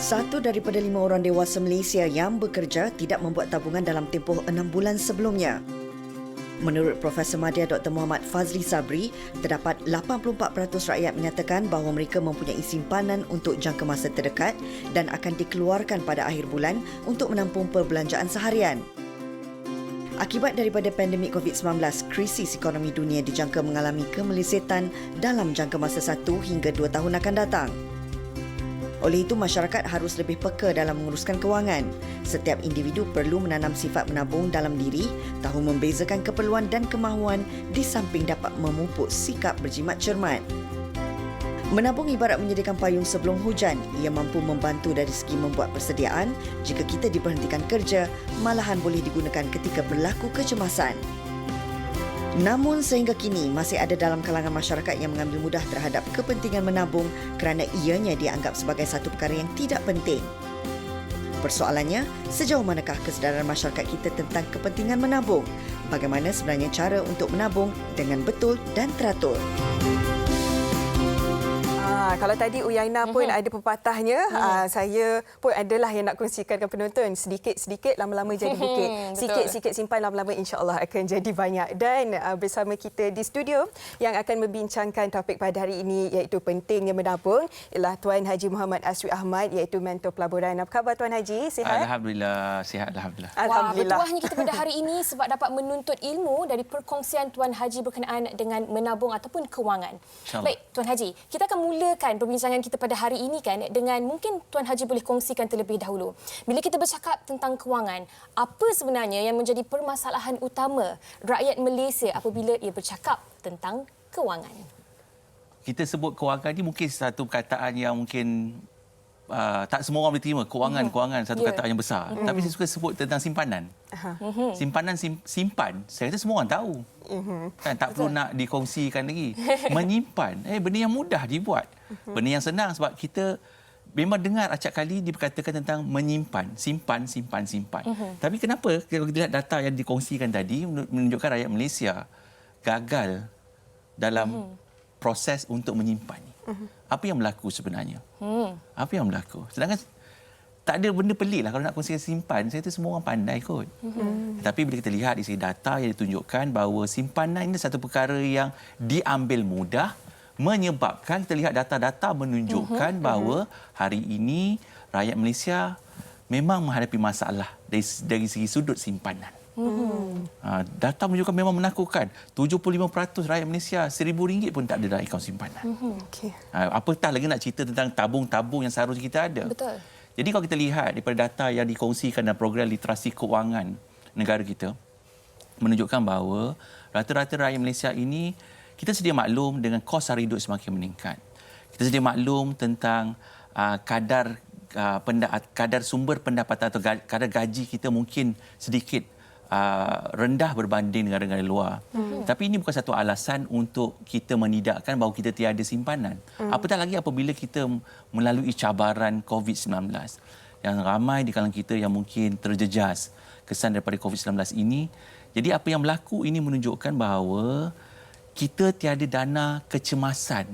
Satu daripada 5 orang dewasa Malaysia yang bekerja tidak membuat tabungan dalam tempoh 6 bulan sebelumnya. Menurut Profesor Madya Dr. Muhammad Fazli Sabri, terdapat 84% rakyat menyatakan bahawa mereka mempunyai simpanan untuk jangka masa terdekat dan akan dikeluarkan pada akhir bulan untuk menampung perbelanjaan seharian. Akibat daripada pandemik COVID-19, krisis ekonomi dunia dijangka mengalami kemelesetan dalam jangka masa 1 hingga 2 tahun akan datang. Oleh itu, masyarakat harus lebih peka dalam menguruskan kewangan. Setiap individu perlu menanam sifat menabung dalam diri, tahu membezakan keperluan dan kemahuan di samping dapat memupuk sikap berjimat cermat. Menabung ibarat menyediakan payung sebelum hujan. Ia mampu membantu dari segi membuat persediaan. Jika kita diberhentikan kerja, malahan boleh digunakan ketika berlaku kecemasan. Namun sehingga kini masih ada dalam kalangan masyarakat yang mengambil mudah terhadap kepentingan menabung kerana ianya dianggap sebagai satu perkara yang tidak penting. Persoalannya, sejauh manakah kesedaran masyarakat kita tentang kepentingan menabung? Bagaimana sebenarnya cara untuk menabung dengan betul dan teratur? Kalau tadi Uyaina pun ada pepatahnya, saya pun adalah yang nak kongsikan dengan penonton. Sedikit-sedikit lama-lama jadi bukit. Sikit-sikit simpan lama-lama insya-Allah akan jadi banyak. Dan bersama kita di studio yang akan membincangkan topik pada hari ini iaitu pentingnya menabung ialah Tuan Haji Muhammad Asri Ahmad iaitu mentor pelaburan. Apa khabar Tuan Haji? Sihat? Alhamdulillah, sihat alhamdulillah. Alhamdulillah. Bertuahnya kita pada hari ini sebab dapat menuntut ilmu dari perkongsian Tuan Haji berkenaan dengan menabung ataupun kewangan. Baik, Tuan Haji, kita akan mulakan perbincangan kita pada hari ini kan dengan mungkin Tuan Haji boleh kongsikan terlebih dahulu. Bila kita bercakap tentang kewangan, apa sebenarnya yang menjadi permasalahan utama rakyat Malaysia apabila ia bercakap tentang kewangan? Kita sebut kewangan ni mungkin satu perkataan yang mungkin tak semua orang boleh terima. Kewangan satu perkataan yang besar. Tapi saya suka sebut tentang simpanan. Simpanan, simpan, saya kata semua orang tahu. Kan, tak perlu nak dikongsikan lagi. Menyimpan, benda yang mudah dibuat. Benda yang senang sebab kita memang dengar acap kali diperkatakan tentang menyimpan, simpan. Tapi kenapa kalau kita lihat data yang dikongsikan tadi menunjukkan rakyat Malaysia gagal dalam proses untuk menyimpan. Apa yang berlaku sebenarnya? Apa yang berlaku? Sedangkan tak ada benda pelik lah kalau nak kongsikan simpan. Saya tu semua orang pandai kot. Tapi bila kita lihat di sini data yang ditunjukkan bahawa simpanan ini satu perkara yang diambil mudah, menyebabkan kita lihat data-data menunjukkan bahawa hari ini rakyat Malaysia memang menghadapi masalah dari segi sudut simpanan. Data menunjukkan memang menakutkan. 75% rakyat Malaysia RM1,000 pun tak ada dalam akaun simpanan. Apatah lagi nak cerita tentang tabung-tabung yang seharusnya kita ada. Betul. Jadi kalau kita lihat daripada data yang dikongsikan dalam program literasi kewangan negara kita, menunjukkan bahawa rata-rata rakyat Malaysia ini, kita sedia maklum dengan kos sara hidup semakin meningkat. Kita sedia maklum tentang kadar sumber pendapatan atau kadar gaji kita mungkin sedikit rendah berbanding negara-negara luar. Tapi ini bukan satu alasan untuk kita menidakkan bahawa kita tiada simpanan. Apatah lagi apabila kita melalui cabaran COVID-19. Yang ramai di kalangan kita yang mungkin terjejas kesan daripada COVID-19 ini. Jadi apa yang berlaku ini menunjukkan bahawa kita tiada dana kecemasan.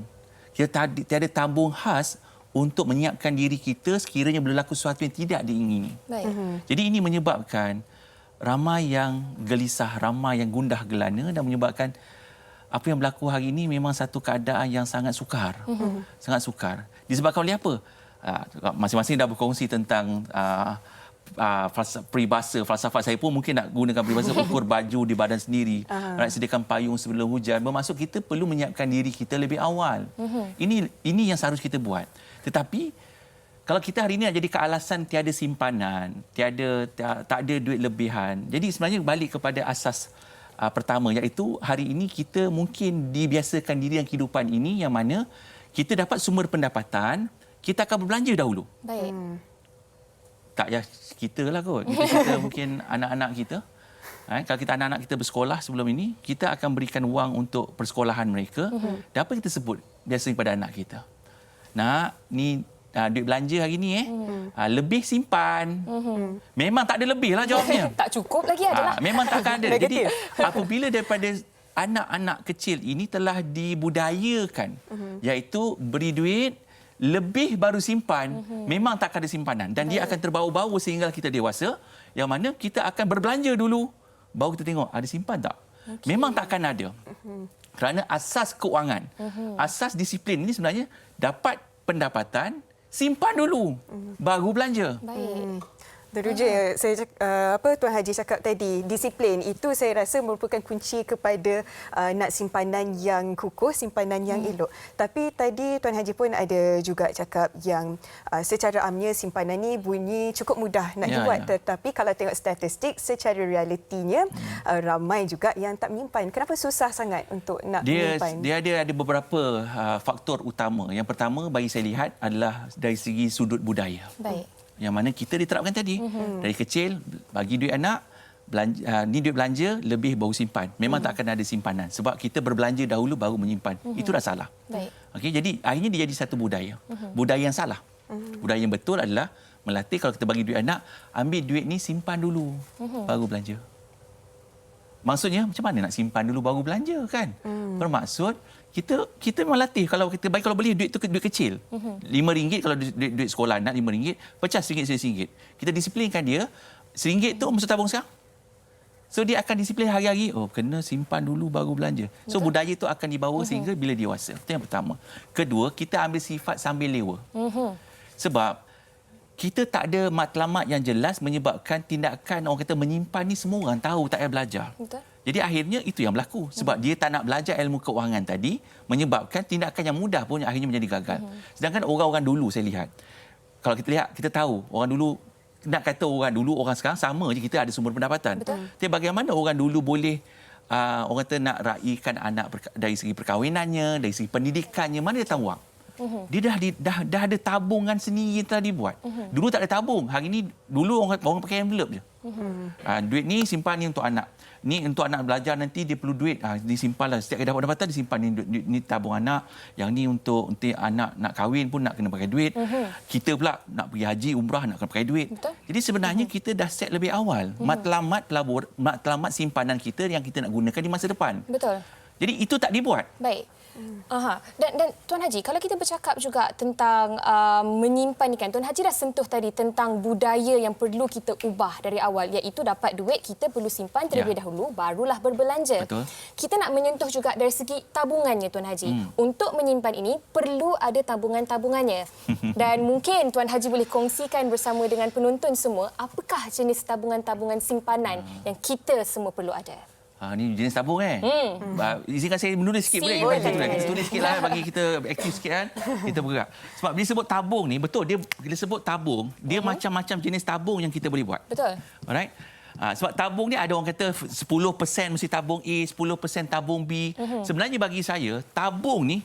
Kita tiada tabung khas untuk menyiapkan diri kita sekiranya berlaku sesuatu yang tidak diingini. Jadi ini menyebabkan ramai yang gelisah, ramai yang gundah gelana dan menyebabkan apa yang berlaku hari ini memang satu keadaan yang sangat sukar. Sangat sukar. Disebabkan oleh apa? Masing-masing dah berkongsi tentang peribahasa, falsafat. Saya pun mungkin nak gunakan peribahasa ukur baju di badan sendiri. Nak sediakan payung sebelum hujan. Bermaksud kita perlu menyiapkan diri kita lebih awal. Ini yang seharusnya kita buat. Tetapi kalau kita hari ini nak jadi kealasan tiada simpanan, tak ada duit lebihan. Jadi sebenarnya balik kepada asas pertama, iaitu hari ini kita mungkin dibiasakan diri yang kehidupan ini yang mana kita dapat sumber pendapatan, kita akan berbelanja dahulu. Baik. Tak payah kita lah kot. Kita mungkin anak-anak kita. Kalau kita anak-anak kita bersekolah sebelum ini, kita akan berikan wang untuk persekolahan mereka. Dan apa kita sebut biasanya pada anak kita? Ni duit belanja hari ni lebih simpan. Memang tak ada lebih lah jawabnya. Tak cukup lagi adalah. Memang takkan ada. Jadi apabila daripada anak-anak kecil ini telah dibudayakan, iaitu beri duit, lebih baru simpan, memang tak ada simpanan. Dan dia akan terbau-bau sehingga kita dewasa, yang mana kita akan berbelanja dulu, baru kita tengok ada simpan tak. Memang takkan ada. Kerana asas keuangan, asas disiplin ini sebenarnya dapat pendapatan, simpan dulu, baru belanja. Baik. Teruja saya Tuan Haji cakap tadi, disiplin itu saya rasa merupakan kunci kepada nak simpanan yang kukuh, simpanan yang elok. Tapi tadi Tuan Haji pun ada juga cakap yang secara amnya simpanan ni bunyi cukup mudah nak dibuat, tetapi kalau tengok statistik secara realitinya ramai juga yang tak menyimpan. Kenapa susah sangat untuk nak menyimpan? Dia ada beberapa faktor utama. Yang pertama bagi saya lihat adalah dari segi sudut budaya. Baik. Yang mana kita diterapkan tadi. Dari kecil, bagi duit anak, ni duit belanja, lebih baru simpan. Memang tak akan ada simpanan. Sebab kita berbelanja dahulu, baru menyimpan. Itu dah salah. Baik. Okay, jadi akhirnya dia jadi satu budaya. Budaya yang salah. Budaya yang betul adalah melatih kalau kita bagi duit anak, ambil duit ni simpan dulu, baru belanja. Maksudnya, macam mana nak simpan dulu, baru belanja kan? Bermaksud, kita melatih kalau kita bagi, kalau boleh duit tu duit kecil. RM5 kalau duit sekolah anak RM5, pecah RM1, kita disiplinkan dia, RM1 tu masuk tabung sekarang. So dia akan disiplin hari-hari, kena simpan dulu baru belanja. So budaya itu akan dibawa sehingga bila dewasa. Itu yang pertama. Kedua, kita ambil sifat sambil lewa. Sebab kita tak ada matlamat yang jelas menyebabkan tindakan orang kata menyimpan ni semua orang tahu, tak payah belajar. Betul. Jadi akhirnya itu yang berlaku. Sebab dia tak nak belajar ilmu keuangan tadi, menyebabkan tindakan yang mudah pun akhirnya menjadi gagal. Sedangkan orang-orang dulu saya lihat, kalau kita lihat, kita tahu orang dulu, nak kata orang dulu, orang sekarang sama je, kita ada sumber pendapatan. Betul. Tapi bagaimana orang dulu boleh orang kata nak raikan anak dari segi perkahwinannya, dari segi pendidikannya, mana dia tahu wang? Dia dah ada tabungan sendiri yang telah dibuat. Dulu tak ada tabung. Hari ni dulu orang pakai envelope je. Duit ni simpan ni untuk anak. Ni untuk anak belajar nanti dia perlu duit. Disimpanlah. Setiap kali dapat pendapatan disimpan ni tabung anak. Yang ni untuk anak nak kahwin pun nak kena pakai duit. Kita pula nak pergi haji, umrah nak kena pakai duit. Betul. Jadi sebenarnya kita dah set lebih awal. Matlamat simpanan kita yang kita nak gunakan di masa depan. Betul. Jadi itu tak dibuat. Baik. Dan Tuan Haji, kalau kita bercakap juga tentang menyimpan ni kan, Tuan Haji dah sentuh tadi tentang budaya yang perlu kita ubah dari awal, iaitu dapat duit kita perlu simpan terlebih dahulu barulah berbelanja. Betul. Kita nak menyentuh juga dari segi tabungannya Tuan Haji. Untuk menyimpan ini perlu ada tabungan-tabungannya. Dan mungkin Tuan Haji boleh kongsikan bersama dengan penonton semua apakah jenis tabungan-tabungan simpanan yang kita semua perlu ada. Ni jenis tabung izinkan saya menulis sikit boleh? Kita tulis sikit lah bagi kita aktif sikit kan. Kita bergerak. Sebab dia sebut tabung ni, betul dia sebut tabung, dia macam-macam jenis tabung yang kita boleh buat. Betul. Alright. Sebab tabung ni ada orang kata 10% mesti tabung A, 10% tabung B. Sebenarnya bagi saya, tabung ni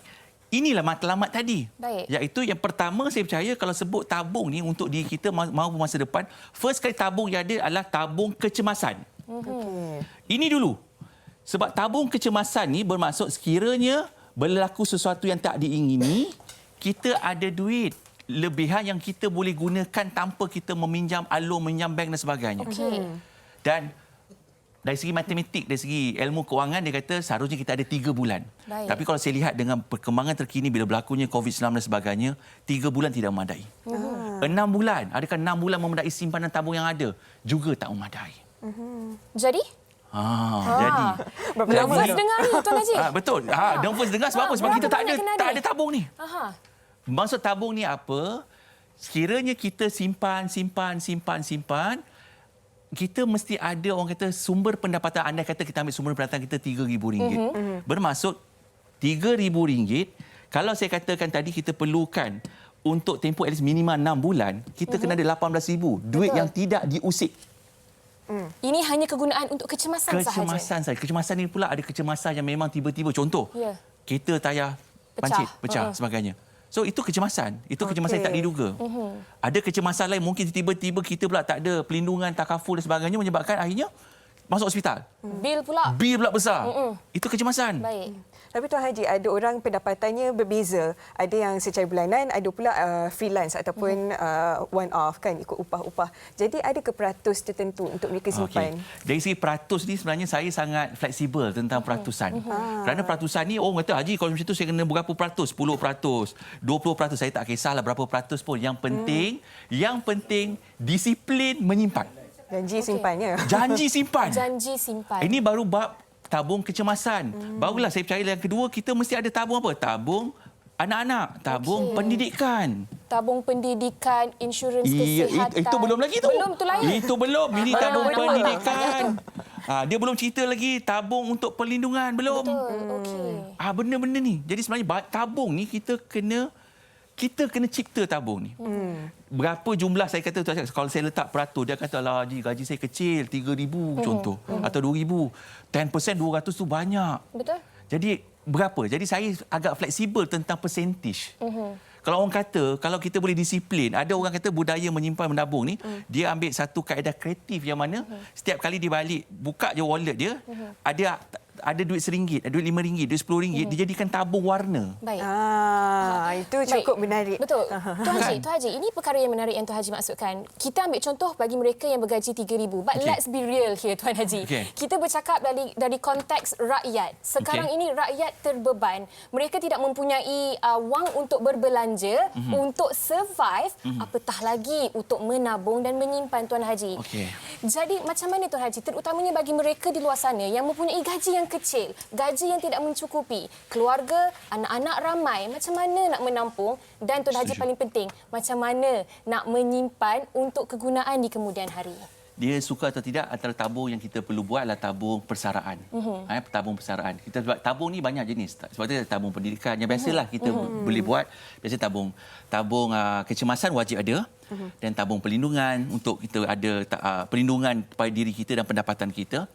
inilah matlamat tadi. Baik. Iaitu yang pertama saya percaya kalau sebut tabung ni untuk diri kita mahu masa depan, first kali tabung yang ada adalah tabung kecemasan. Ini dulu. Sebab tabung kecemasan ni bermaksud sekiranya berlaku sesuatu yang tak diingini, kita ada duit lebihan yang kita boleh gunakan tanpa kita meminjam alur, meminjam bank dan sebagainya. Dan dari segi matematik, dari segi ilmu keuangan, dia kata seharusnya kita ada 3 bulan. Baik. Tapi kalau saya lihat dengan perkembangan terkini bila berlakunya COVID-19 dan sebagainya, 3 bulan tidak memadai. 6 bulan. Adakah 6 bulan memadai simpanan tabung yang ada? Juga tak memadai. Jadi? Jadi. Nervous dengar ni Tuan Haji. Betul. Nervous dengar sebab apa? Sebab kita tak ada tabung ni. Maksud tabung ni apa? Sekiranya kita simpan, kita mesti ada orang kata sumber pendapatan. Andai kata kita ambil sumber pendapatan kita RM3,000. Bermaksud RM3,000, kalau saya katakan tadi kita perlukan untuk tempoh at least minimum 6 bulan, kita kena ada RM18,000. Duit yang tidak diusik. Ini hanya kegunaan untuk kecemasan sahaja. Kecemasan ni pula ada kecemasan yang memang tiba-tiba. Contoh, kereta tayar pancit, pecah sebagainya. So itu kecemasan. Itu kecemasan yang tak diduga. Ada kecemasan lain mungkin tiba-tiba kita pula tak ada pelindungan, takaful dan sebagainya menyebabkan akhirnya masuk hospital. Bil pula. Bil pula besar. Itu kecemasan. Baik. Tapi Tuan Haji, ada orang pendapatannya berbeza. Ada yang secara bulanan, ada pula freelance ataupun one off kan, ikut upah-upah. Jadi ada ke peratus tertentu untuk mereka simpan? Dari segi peratus ni sebenarnya saya sangat fleksibel tentang peratusan. Kerana peratusan ni orang kata, Haji kalau macam tu saya kena berapa peratus? 10%, 20%. Saya tak kisahlah berapa peratus pun. Yang penting disiplin menyimpan. Janji simpannya. Janji simpan. Janji simpan. Ini baru bab tabung kecemasan. Barulah saya percaya yang kedua, kita mesti ada tabung apa? Tabung anak-anak, tabung pendidikan. Tabung pendidikan, insurans kesihatan. Itu belum lagi tu. Belum, tu lain. Itu belum. Ini tabung pendidikan. Dia belum cerita lagi tabung untuk perlindungan. Belum. Betul. Okey. Benda-benda ni. Jadi sebenarnya tabung ni kita kena cipta tabung ni. Berapa jumlah saya kata kalau saya letak peratus dia kata lah gaji saya kecil 3,000 contoh atau 2,000. 10% 200 tu banyak. Betul. Jadi berapa? Jadi saya agak fleksibel tentang persentage. Kalau orang kata kalau kita boleh disiplin, ada orang kata budaya menyimpan menabung ni dia ambil satu kaedah kreatif yang mana setiap kali dia balik buka je wallet dia ada duit RM1, duit RM5, duit RM10, dia jadikan tabung warna. Baik. Itu cukup menarik. Betul. Tuan Haji, ini perkara yang menarik yang Tuan Haji maksudkan. Kita ambil contoh bagi mereka yang bergaji RM3,000. But let's be real here, Tuan Haji. Kita bercakap dari konteks rakyat. Sekarang ini rakyat terbeban. Mereka tidak mempunyai wang untuk berbelanja, untuk survive, apatah lagi untuk menabung dan menyimpan, Tuan Haji. Jadi macam mana, Tuan Haji, terutamanya bagi mereka di luar sana yang mempunyai gaji yang kecil, gaji yang tidak mencukupi, keluarga, anak-anak ramai, macam mana nak menampung dan Tuan Haji paling penting, macam mana nak menyimpan untuk kegunaan di kemudian hari? Dia suka atau tidak, antara tabung yang kita perlu buat adalah tabung persaraan. Tabung persaraan. Kita buat tabung ni banyak jenis. Sebab itu tabung pendidikan yang biasalah kita boleh buat. Biasa tabung kecemasan wajib ada. Dan tabung perlindungan untuk kita ada perlindungan pada diri kita dan pendapatan kita.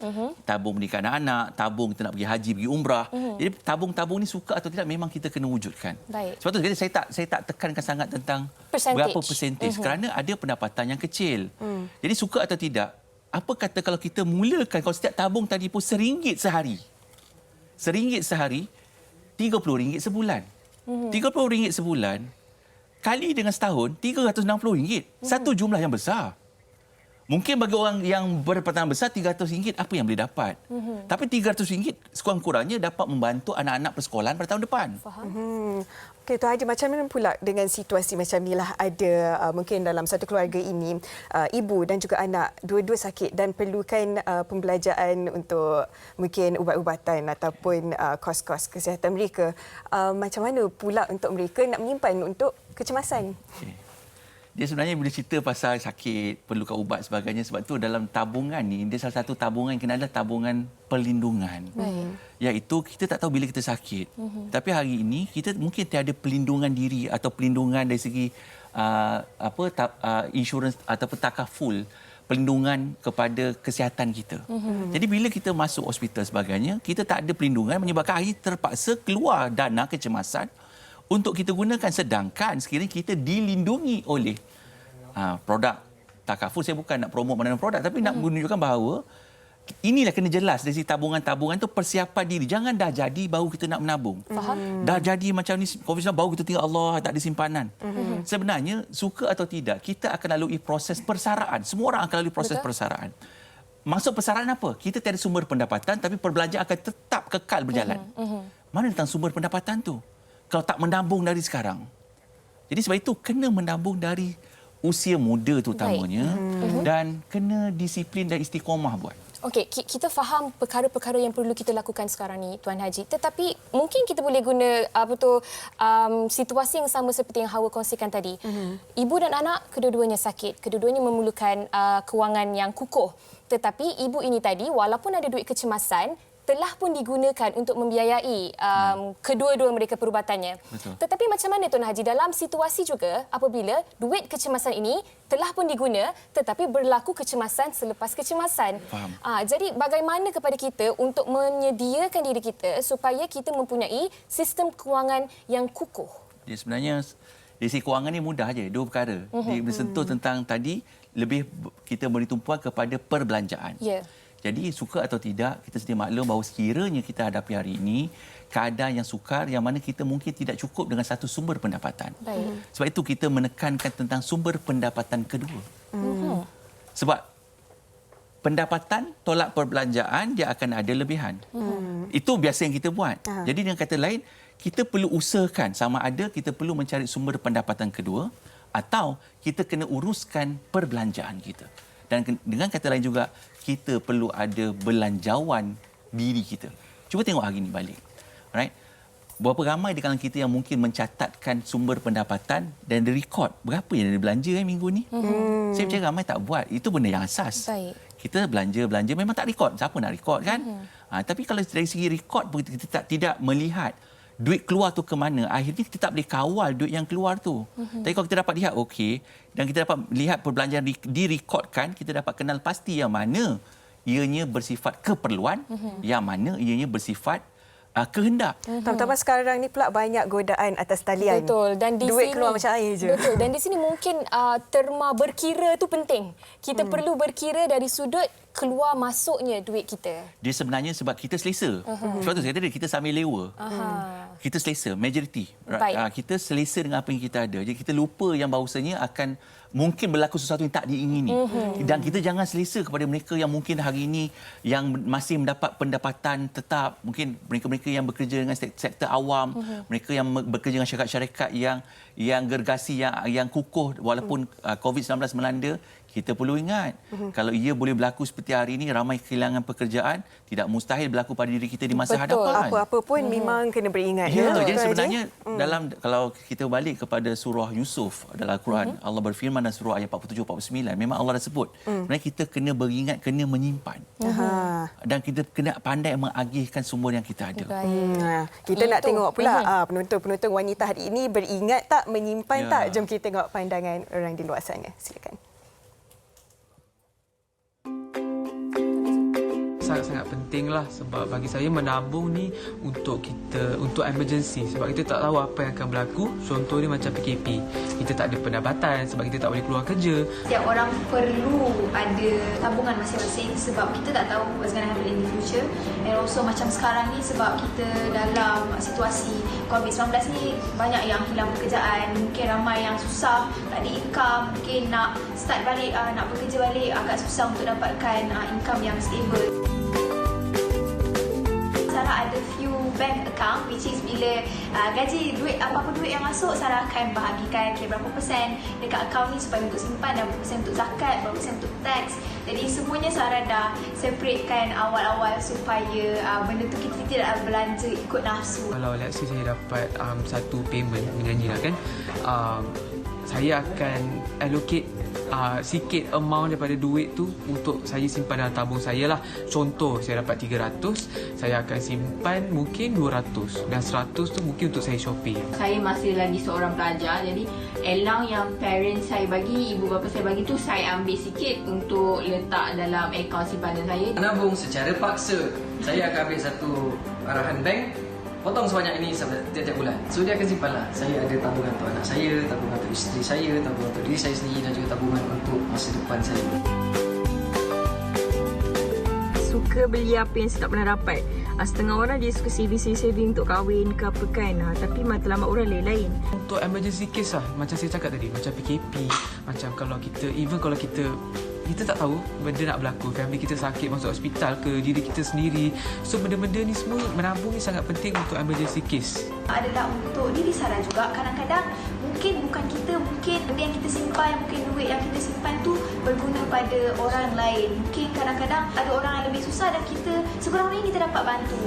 Tabung pendidikan anak-anak, tabung kita nak pergi haji, pergi umrah. Jadi tabung-tabung ni suka atau tidak memang kita kena wujudkan. Baik. Sebab itu saya tak tekankan sangat tentang berapa persentage kerana ada pendapatan yang kecil. Jadi suka atau tidak, apa kata kalau kita mulakan, kalau setiap tabung tadi pun RM1 sehari. RM1 sehari, RM30 sebulan. RM30 sebulan kali dengan setahun, RM360. Satu jumlah yang besar. Mungkin bagi orang yang berpendapatan besar, RM300 apa yang boleh dapat. Tapi RM300 sekurang-kurangnya dapat membantu anak-anak persekolahan pada tahun depan. Faham? Okey, Tuan Haji, macam mana pula dengan situasi macam inilah ada mungkin dalam satu keluarga ini ibu dan juga anak dua-dua sakit dan perlukan pembelanjaan untuk mungkin ubat-ubatan ataupun kos-kos kesihatan mereka. Macam mana pula untuk mereka nak menyimpan untuk kecemasan? Dia sebenarnya boleh cerita pasal sakit, perlukan ubat sebagainya. Sebab tu dalam tabungan ni, dia salah satu tabungan yang kena adalah tabungan perlindungan. Iaitu kita tak tahu bila kita sakit. Tapi hari ini kita mungkin tiada pelindungan diri atau pelindungan dari segi insurans ataupun takaful perlindungan kepada kesihatan kita. Jadi bila kita masuk hospital sebagainya, kita tak ada perlindungan menyebabkan hari terpaksa keluar dana kecemasan untuk kita gunakan, sedangkan sekiranya kita dilindungi oleh produk takaful. Saya bukan nak promote mana-mana produk, tapi nak menunjukkan bahawa inilah kena jelas dari segi tabungan-tabungan itu persiapan diri. Jangan dah jadi baru kita nak menabung. Faham? Dah jadi macam ni konvensional baru kita tinggal Allah tak ada simpanan. Sebenarnya suka atau tidak kita akan lalui proses persaraan. Semua orang akan lalui proses persaraan. Maksud persaraan apa? Kita tiada sumber pendapatan tapi perbelanjaan akan tetap kekal berjalan. Mana datang sumber pendapatan tu? Kalau tak menabung dari sekarang. Jadi sebab itu kena menabung dari usia muda terutamanya dan kena disiplin dan istiqamah buat. Okey, kita faham perkara-perkara yang perlu kita lakukan sekarang ni, Tuan Haji. Tetapi mungkin kita boleh guna situasi yang sama seperti yang Hawa kongsikan tadi. Ibu dan anak kedua-duanya sakit, kedua-duanya memerlukan kewangan yang kukuh. Tetapi ibu ini tadi walaupun ada duit kecemasan, telah pun digunakan untuk membiayai kedua-dua mereka perubatannya. Betul. Tetapi macam mana Tuan Haji dalam situasi juga apabila duit kecemasan ini telah pun diguna tetapi berlaku kecemasan selepas kecemasan. Faham. Jadi bagaimana kepada kita untuk menyediakan diri kita supaya kita mempunyai sistem kewangan yang kukuh? Dia sebenarnya dari segi kewangan ni mudah aja, dua perkara. Dia bersentuh tentang tadi lebih kita beri tumpuan kepada perbelanjaan. Ya. Jadi suka atau tidak, kita sedia maklum bahawa sekiranya kita hadapi hari ini keadaan yang sukar yang mana kita mungkin tidak cukup dengan satu sumber pendapatan. Baik. Sebab itu kita menekankan tentang sumber pendapatan kedua. Sebab pendapatan tolak perbelanjaan dia akan ada lebihan. Itu biasa yang kita buat. Jadi dengan kata lain, kita perlu usahakan sama ada kita perlu mencari sumber pendapatan kedua atau kita kena uruskan perbelanjaan kita. Dan dengan kata lain juga, kita perlu ada belanjawan diri kita. Cuba tengok hari ini balik. Alright? Berapa ramai di kalangan kita yang mungkin mencatatkan sumber pendapatan dan direkod berapa yang dia belanja minggu ni? Saya percaya ramai tak buat. Itu benda yang asas. Baik. Kita belanja memang tak rekod. Siapa nak rekod kan? Tapi kalau dari segi rekod kita tidak melihat duit keluar tu ke mana, akhirnya kita tak boleh kawal duit yang keluar tu. Tapi kalau kita dapat lihat okey dan kita dapat lihat perbelanjaan direkodkan, kita dapat kenal pasti yang mana ianya bersifat keperluan, yang mana ianya bersifat kehendak. Tambah-tambah sekarang ni pula banyak godaan atas talian. Betul. Dan di duit sini, keluar macam air je. Betul. Dan di sini mungkin terma berkira tu penting. Kita perlu berkira dari sudut keluar masuknya duit kita. Dia sebenarnya sebab kita selesa. Sebab tu saya kata kita sambil lewa. Kita selesa, majority. Kita selesa dengan apa yang kita ada. Jadi kita lupa yang bahawasanya akan mungkin berlaku sesuatu yang tak diingini. Dan kita jangan selesa kepada mereka yang mungkin hari ini yang masih mendapat pendapatan tetap. Mungkin mereka-mereka yang bekerja dengan sektor awam, mereka yang bekerja dengan syarikat-syarikat yang gergasi, yang kukuh walaupun COVID-19 melanda. Kita perlu ingat, kalau ia boleh berlaku seperti hari ini, ramai kehilangan pekerjaan, tidak mustahil berlaku pada diri kita di masa hadapan. Apa-apa pun memang kena beringat. Ya, jadi sebenarnya dalam kalau kita balik kepada surah Yusuf dalam Al-Quran, Allah berfirman dalam surah ayat 47-49, memang Allah dah sebut, sebenarnya kita kena beringat, kena menyimpan. Dan kita kena pandai mengagihkan sumber yang kita ada. Kita nak tengok pula penonton-penonton wanita hari ini beringat tak, menyimpan tak? Jom kita tengok pandangan orang di luar sana. Silakan. Sangat-sangat pentinglah sebab bagi saya menabung ni untuk emergency sebab kita tak tahu apa yang akan berlaku. Contohnya macam PKP, kita tak ada pendapatan sebab kita tak boleh keluar kerja. Setiap orang perlu ada tabungan masing-masing sebab kita tak tahu what's going to happen in the future. And also macam sekarang ni sebab kita dalam situasi COVID-19 ni banyak yang hilang pekerjaan, mungkin ramai yang susah, tak ada income, mungkin nak start balik, nak bekerja balik agak susah untuk dapatkan income yang stable. Sarah ada few bank account which is bila gaji duit apa-apa duit yang masuk Sarah akan bahagikan kira berapa persen dekat akaun ni supaya untuk simpan dan berapa persen untuk zakat, berapa persen untuk tax. Jadi semuanya Sarah dah separatekan awal-awal supaya benda tu kita tidak belanja ikut nafsu. Kalau let's say saya dapat satu payment menjanjilah kan, saya akan allocate sikit amount daripada duit tu untuk saya simpan dalam tabung saya lah. Contoh, saya dapat 300, saya akan simpan mungkin 200 dan 100 tu mungkin untuk saya shopping. Saya masih lagi seorang pelajar, jadi allowance yang parents saya bagi, ibu bapa saya bagi tu saya ambil sikit untuk letak dalam akaun simpanan saya. Menabung secara paksa. Saya akan ambil satu arahan bank, potong sebanyak ini setiap bulan. So dia akan simpanlah. Saya ada tabungan untuk anak saya, tabungan untuk isteri saya, tabungan untuk diri saya sendiri dan juga tabungan untuk masa depan saya. Suka beli apa yang saya tak pernah dapat. Setengah orang dia suka saving untuk kahwin ke apa kan. Tapi matlamat orang lain-lain. Untuk emergency case lah, macam saya cakap tadi, macam PKP, macam kalau kita, even kalau kita tak tahu benda nak berlaku, family kita sakit masuk hospital ke, diri kita sendiri. So benda-benda ni semua, menabung ni sangat penting untuk emergency case. Adalah untuk diri Sarah juga. Kadang-kadang mungkin bukan kita, mungkin benda yang kita simpan, mungkin duit yang kita simpan tu berguna pada orang lain. Mungkin kadang-kadang ada orang yang lebih susah dan kita sekurang-kurangnya kita dapat bantu.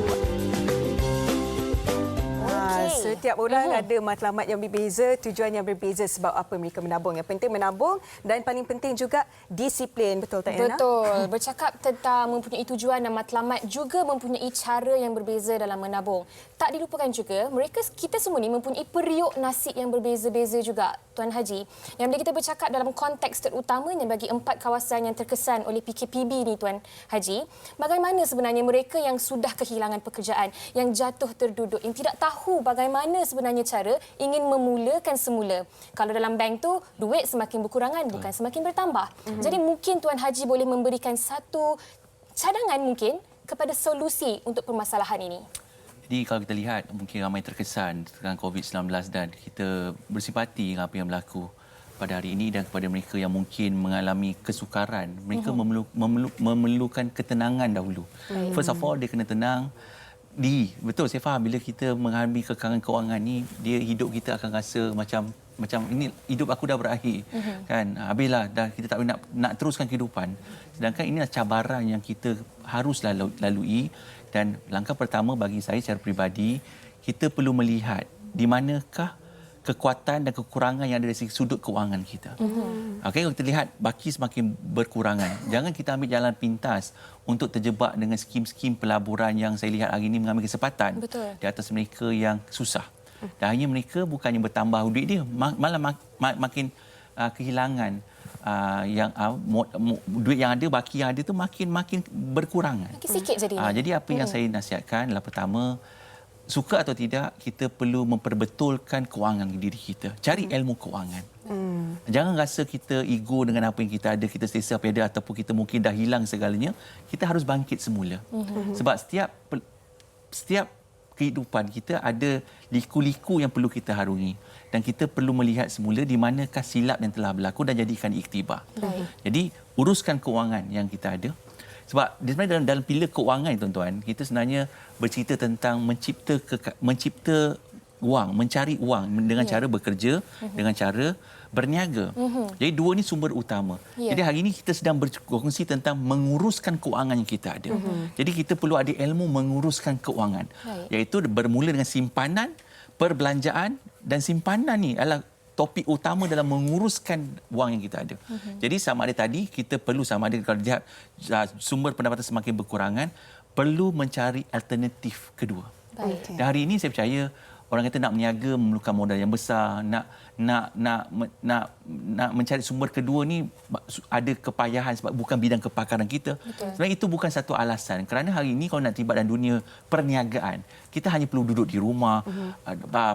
Setiap orang ada matlamat yang berbeza, tujuan yang berbeza sebab apa mereka menabung. Yang penting menabung dan paling penting juga disiplin. Betul tak, Yana? Betul. Bercakap tentang mempunyai tujuan dan matlamat juga mempunyai cara yang berbeza dalam menabung. Tak dilupakan juga, kita semua ni mempunyai periuk nasib yang berbeza-beza juga, Tuan Haji. Yang bila kita bercakap dalam konteks terutamanya bagi 4 kawasan yang terkesan oleh PKPB ni, Tuan Haji, bagaimana sebenarnya mereka yang sudah kehilangan pekerjaan, yang jatuh terduduk, yang tidak tahu bagaimana sebenarnya cara ingin memulakan semula. Kalau dalam bank tu, duit semakin berkurangan, bukan semakin bertambah. Jadi mungkin Tuan Haji boleh memberikan satu cadangan mungkin kepada solusi untuk permasalahan ini? Jadi kalau kita lihat, mungkin ramai terkesan dengan COVID-19 dan kita bersimpati dengan apa yang berlaku pada hari ini dan kepada mereka yang mungkin mengalami kesukaran. Mereka memerlukan ketenangan dahulu. First of all, dia kena tenang. Betul, saya faham bila kita mengalami kekurangan kewangan ni, hidup kita akan rasa macam ini hidup aku dah berakhir. Kan? Habislah, dah kita tak boleh nak teruskan kehidupan. Sedangkan inilah cabaran yang kita harus lalui. Dan langkah pertama bagi saya secara peribadi, kita perlu melihat di manakah kekuatan dan kekurangan yang ada dari sudut kewangan kita. Okey, kalau kita lihat baki semakin berkurangan, jangan kita ambil jalan pintas untuk terjebak dengan skim-skim pelaburan yang saya lihat hari ini mengambil kesempatan di atas mereka yang susah. Dan hanya mereka bukannya bertambah duit dia, malah makin kehilangan duit yang ada, baki yang ada tu makin berkurangan. Makin sikit jadinya. Jadi apa yang saya nasihatkan adalah pertama, suka atau tidak, kita perlu memperbetulkan kewangan diri kita. Cari ilmu kewangan. Jangan rasa kita ego dengan apa yang kita ada, kita selesa apa yang ada, ataupun kita mungkin dah hilang segalanya. Kita harus bangkit semula. Sebab setiap kehidupan kita ada liku-liku yang perlu kita harungi. Dan kita perlu melihat semula di manakah silap yang telah berlaku dan jadikan iktibar. Jadi, uruskan kewangan yang kita ada. Sebab sebenarnya dalam pilar kewangan, tuan-tuan, kita sebenarnya bercerita tentang mencipta wang, mencari wang dengan cara bekerja, dengan cara berniaga. Jadi dua ni sumber utama. Jadi hari ini kita sedang berkongsi tentang menguruskan kewangan yang kita ada. Jadi kita perlu ada ilmu menguruskan kewangan. Iaitu bermula dengan simpanan, perbelanjaan dan simpanan ni adalah topik utama dalam menguruskan wang yang kita ada. Jadi sama ada tadi kita perlu, sama ada kalau lihat sumber pendapatan semakin berkurangan, perlu mencari alternatif kedua. Dan hari ini saya percaya orang kata nak berniaga memerlukan modal yang besar, nak mencari sumber kedua ni ada kepayahan sebab bukan bidang kepakaran kita. Sebenarnya itu bukan satu alasan. Kerana hari ini kalau nak terlibat dalam dunia perniagaan, kita hanya perlu duduk di rumah,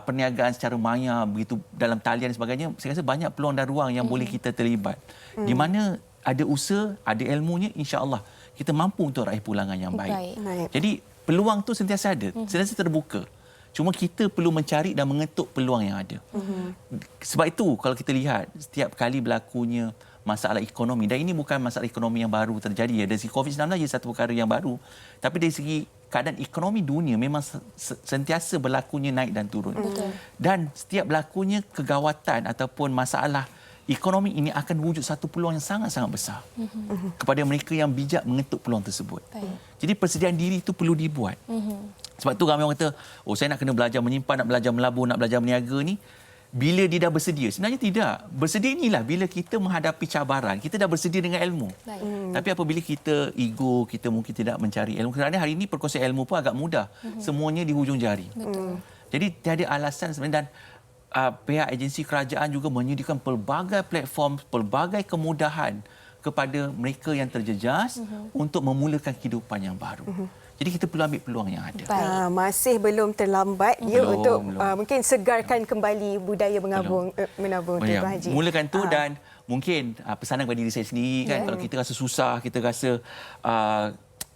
perniagaan secara maya begitu dalam talian dan sebagainya. Saya rasa banyak peluang dan ruang yang boleh kita terlibat. Di mana ada usaha, ada ilmunya, insya-Allah kita mampu untuk raih pulangan yang baik. Jadi peluang tu sentiasa ada, sentiasa terbuka. Cuma kita perlu mencari dan mengetuk peluang yang ada. Sebab itu kalau kita lihat setiap kali berlakunya masalah ekonomi, dan ini bukan masalah ekonomi yang baru terjadi, dari segi COVID-19 je satu perkara yang baru, tapi dari segi keadaan ekonomi dunia memang sentiasa berlakunya naik dan turun. Dan setiap berlakunya kegawatan ataupun masalah ekonomi ini akan wujud satu peluang yang sangat-sangat besar kepada mereka yang bijak mengetuk peluang tersebut. Jadi persediaan diri itu perlu dibuat. Sebab tu ramai orang kata, saya nak kena belajar menyimpan, nak belajar melabur, nak belajar berniaga ni bila dia dah bersedia. Sebenarnya tidak. Bersedia inilah bila kita menghadapi cabaran, kita dah bersedia dengan ilmu. Tapi apabila kita ego, kita mungkin tidak mencari ilmu. Kerana hari ini perkongsian ilmu pun agak mudah. Semuanya di hujung jari. Jadi tiada alasan sebenarnya, dan pihak agensi kerajaan juga menyediakan pelbagai platform, pelbagai kemudahan kepada mereka yang terjejas untuk memulakan kehidupan yang baru. Jadi kita perlu ambil peluang yang ada. Masih belum terlambat untuk mungkin segarkan kembali budaya menabung Tuan Haji. Mulakan tu dan mungkin pesanan kepada diri saya sendiri kan, kalau kita rasa susah, kita rasa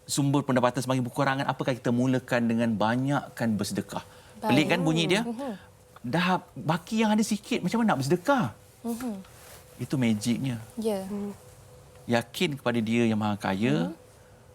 sumber pendapatan semakin berkurangan, apakah kita mulakan dengan banyakkan bersedekah. Pelik kan bunyi dia? Dah baki yang ada sikit, macam mana nak bersedekah? Itu magicnya. Yakin kepada Dia yang Maha Kaya,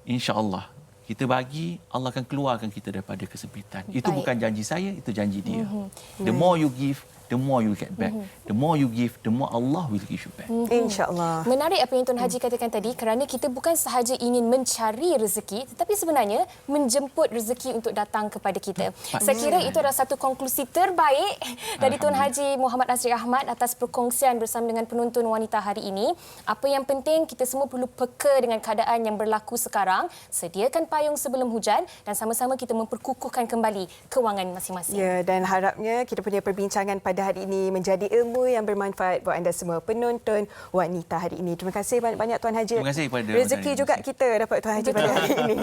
insya-Allah kita bagi, Allah akan keluarkan kita daripada kesempitan. Itu bukan janji saya, itu janji Dia. The more you give, the more you get back. The more you give, the more Allah will give you back. InsyaAllah. Menarik apa yang Tuan Haji katakan tadi, kerana kita bukan sahaja ingin mencari rezeki, tetapi sebenarnya menjemput rezeki untuk datang kepada kita. Saya kira itu adalah satu konklusi terbaik dari Tuan Haji Muhammad Nazri Ahmad atas perkongsian bersama dengan penonton wanita hari ini. Apa yang penting, kita semua perlu peka dengan keadaan yang berlaku sekarang. Sediakan payung sebelum hujan dan sama-sama kita memperkukuhkan kembali kewangan masing-masing. Ya, dan harapnya kita punya perbincangan pada hari ini menjadi ilmu yang bermanfaat buat anda semua penonton wanita hari ini. Terima kasih banyak-banyak Tuan Haji. Terima kasih kepada rezeki juga kita dapat Tuan Haji pada hari ini.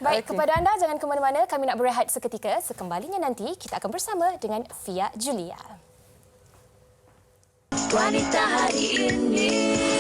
Baik, kepada anda jangan ke mana-mana, kami nak berehat seketika. Sekembalinya nanti kita akan bersama dengan Fia Julia. Wanita hari ini.